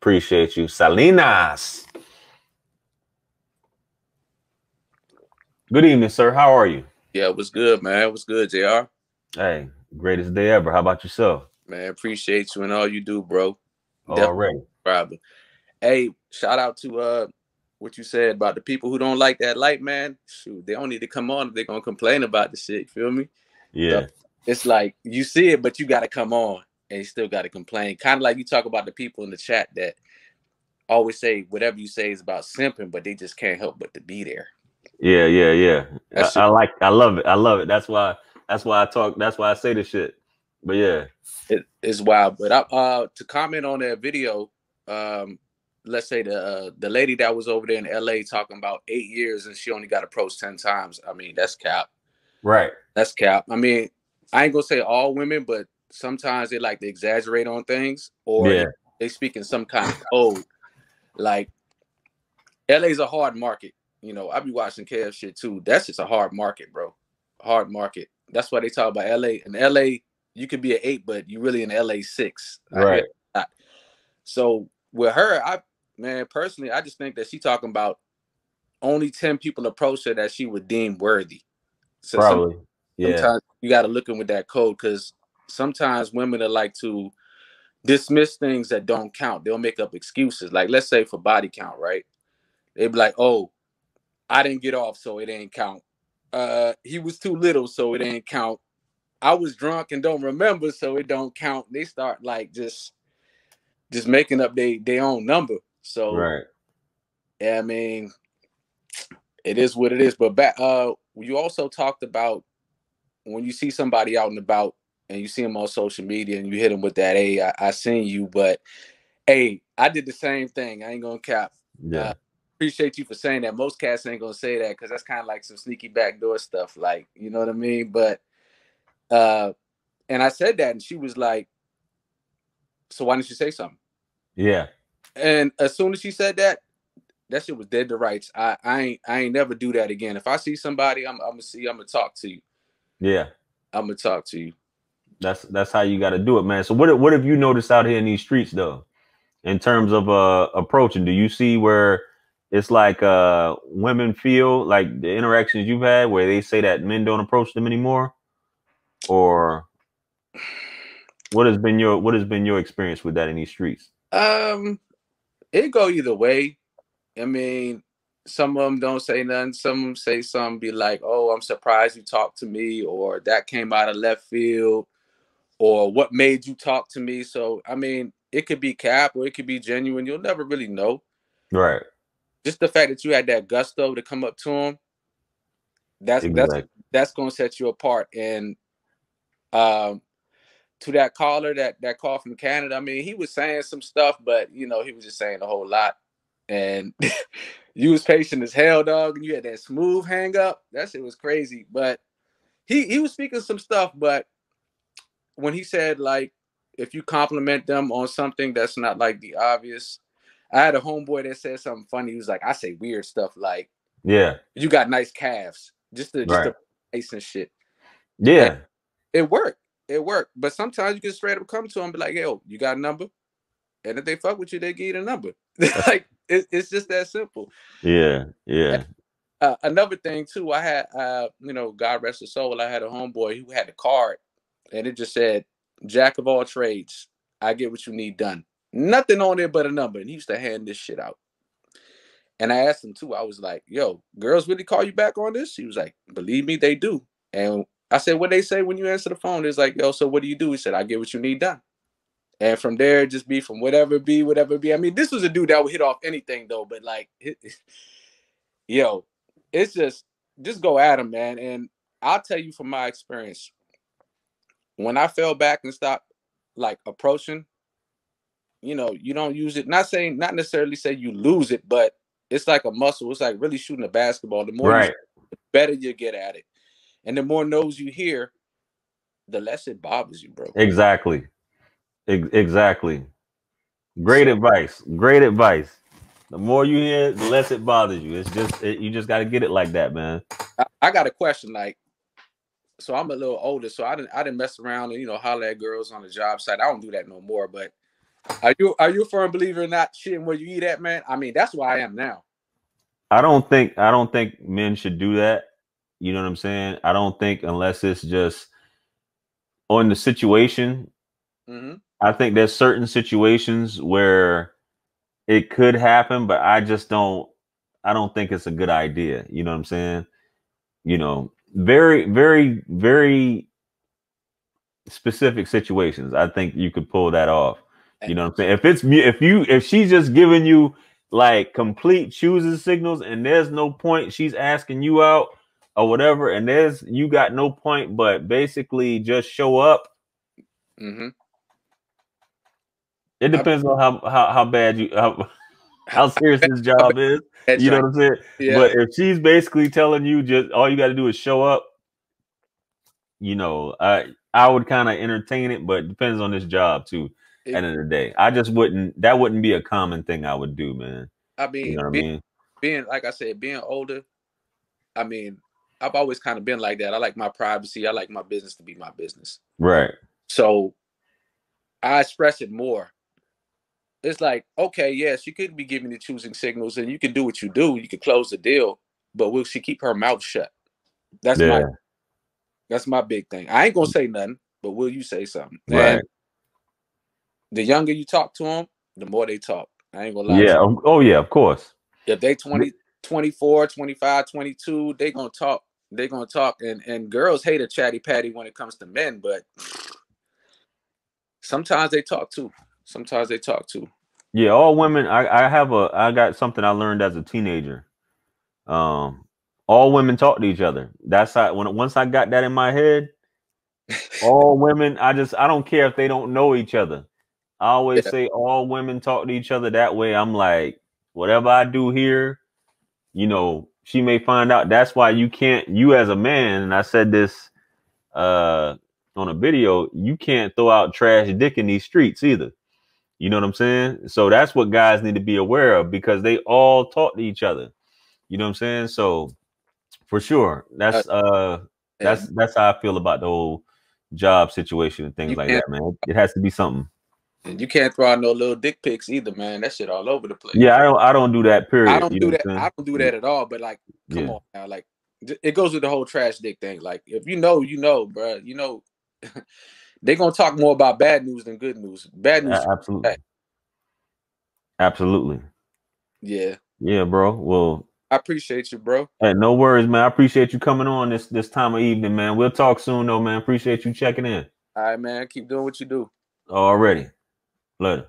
Appreciate you. Salinas. Good evening, sir. How are you? Yeah, it was good, man. It was good, JR. Hey, greatest day ever. How about yourself? Man, appreciate you and all you do, bro. Already. Definitely. Hey, shout out to what you said about the people who don't like that light, man. Shoot, they don't need to come on if they're gonna complain about the shit. You feel me? Yeah. So it's like you see it, but you gotta come on and you still gotta complain. Kind of like you talk about the people in the chat that always say whatever you say is about simping, but they just can't help but to be there. Yeah. That I love it. I love it. That's why I talk. That's why I say this shit. But yeah. It is wild. But to comment on that video, let's say the lady that was over there in LA talking about 8 years and she only got approached 10 times. I mean, that's cap. Right. That's cap. I mean, I ain't gonna say all women, but sometimes they like to exaggerate on things, or they speak in some kind of code. Like LA's a hard market. You know, I be watching KF shit too. That's just a hard market, bro. Hard market. That's why they talk about LA. In LA, you could be an 8, but you really in LA 6. Right. I hear that. So with her, personally, I just think that she talking about only 10 people approach her that she would deem worthy. So probably. Sometimes you got to look in with that code, because sometimes women are like to dismiss things that don't count. They'll make up excuses. Like, let's say for body count, right? They'd be like, oh, I didn't get off, so it ain't count. He was too little, so it ain't count. I was drunk and don't remember, so it don't count. They start like just making up their own number. So right. Yeah, I mean, it is what it is. But back, you also talked about when you see somebody out and about and you see them on social media and you hit them with that, hey, I seen you, but hey, I did the same thing. I ain't gonna cap. Yeah. Appreciate you for saying that. Most cats ain't gonna say that because that's kind of like some sneaky backdoor stuff, like, you know what I mean? But and I said that, and she was like, so why didn't you say something? Yeah. And as soon as she said that shit was dead to rights. I ain't never do that again. If I see somebody, I'm gonna talk to you. Yeah. I'm gonna talk to you. That's how you got to do it, man. So what have you noticed out here in these streets though, in terms of approaching? Do you see where it's like women feel like the interactions you've had where they say that men don't approach them anymore, or what has been your experience with that in these streets? It go either way. I mean, some of them don't say nothing. Some of them say something, be like, "Oh, I'm surprised you talked to me," or "That came out of left field," or "What made you talk to me?" So, I mean, it could be cap or it could be genuine. You'll never really know. Right. Just the fact that you had that gusto to come up to him, that's gonna set you apart. And to that caller that called from Canada, I mean, he was saying some stuff, but you know, he was just saying a whole lot. And you was patient as hell, dog, and you had that smooth hang up. That shit was crazy. But he was speaking some stuff, but when he said, like, if you compliment them on something that's not like the obvious, I had a homeboy that said something funny. He was like, I say weird stuff like, yeah, you got nice calves. Just the nice and shit. Yeah. And it worked. It worked. But sometimes you can straight up come to them and be like, yo, you got a number? And if they fuck with you, they give you the number. Like, it's just that simple. Yeah. Another thing too, I had God rest his soul, I had a homeboy who had a card and it just said, Jack of all trades, I get what you need done. Nothing on it but a number. And he used to hand this shit out. And I asked him too, I was like, yo, girls really call you back on this? He was like, believe me, they do. And I said, what they say when you answer the phone? It's like, yo, so what do you do? He said, I get what you need done. And from there, just be from whatever be. I mean, this was a dude that would hit off anything though, but like, yo, it's just go at him, man. And I'll tell you from my experience, when I fell back and stopped like approaching, you know, you don't use it. Not necessarily say you lose it, but it's like a muscle. It's like really shooting a basketball. The more you, the better you get at it. And the more no's you hear, the less it bothers you, bro. Exactly. Great advice. Great advice. The more you hear, the less it bothers you. It's just you just got to get it like that, man. I got a question. Like, so I'm a little older, so I didn't mess around and holler at girls on the job site. I don't do that no more. But Are you a firm believer in not shitting where you eat at, man? I mean, that's where I am now. I don't think men should do that. You know what I'm saying? I don't think unless it's just on the situation. Mm-hmm. I think there's certain situations where it could happen, but I don't think it's a good idea. You know what I'm saying? You know, very, very, very specific situations. I think you could pull that off. You know what I'm saying? If she's just giving you like complete choosing signals and there's no point, she's asking you out or whatever, and you got no point, but basically just show up. Mm-hmm. It depends on how bad how serious this job is. You know what I'm saying? Yeah. But if she's basically telling you just all you got to do is show up, I would kind of entertain it, but it depends on this job too. At the end of the day, that wouldn't be a common thing I would do, man. I You mean, know what I mean? being like I said, being older, I mean, I've always kind of been like that. I like my privacy. I like my business to be my business. Right. So I express it more. It's like, okay, yes, you could be giving the choosing signals and you can do what you do. You can close the deal, but will she keep her mouth shut? That's my big thing. I ain't gonna say nothing, but will you say something? Right. And the younger you talk to them, the more they talk. I ain't gonna lie Yeah. to you. Oh yeah, of course. If they 20, 24, 25, 22, they gonna talk. They gonna talk. And girls hate a chatty patty when it comes to men, but sometimes they talk too. Sometimes they talk too. Yeah, all women. I got something I learned as a teenager. All women talk to each other. That's how once I got that in my head, all women. I don't care if they don't know each other. I always Yeah. say all women talk to each other that way. I'm like, whatever I do here, she may find out. That's why you as a man, and I said this on a video, you can't throw out trash dick in these streets either. You know what I'm saying? So that's what guys need to be aware of because they all talk to each other. You know what I'm saying? So for sure, that's how I feel about the whole job situation and things you like can't that, man. It has to be something. and you can't throw out no little dick pics either, man. That shit all over the place. Yeah, I don't do that. I Period. don't You know do what that. I'm I saying? don't do that at all. But like, come Yeah. on now, like it goes with the whole trash dick thing. Like, if you know, you know, bro. You know, they're gonna talk more about bad news than good news. Bad news. Absolutely. Absolutely. Yeah. Yeah, bro. Well, I appreciate you, bro. hey, no worries, man. I appreciate you coming on this time of evening, man. We'll talk soon, though, man. Appreciate you checking in. All right, man. Keep doing what you do. Already. Later.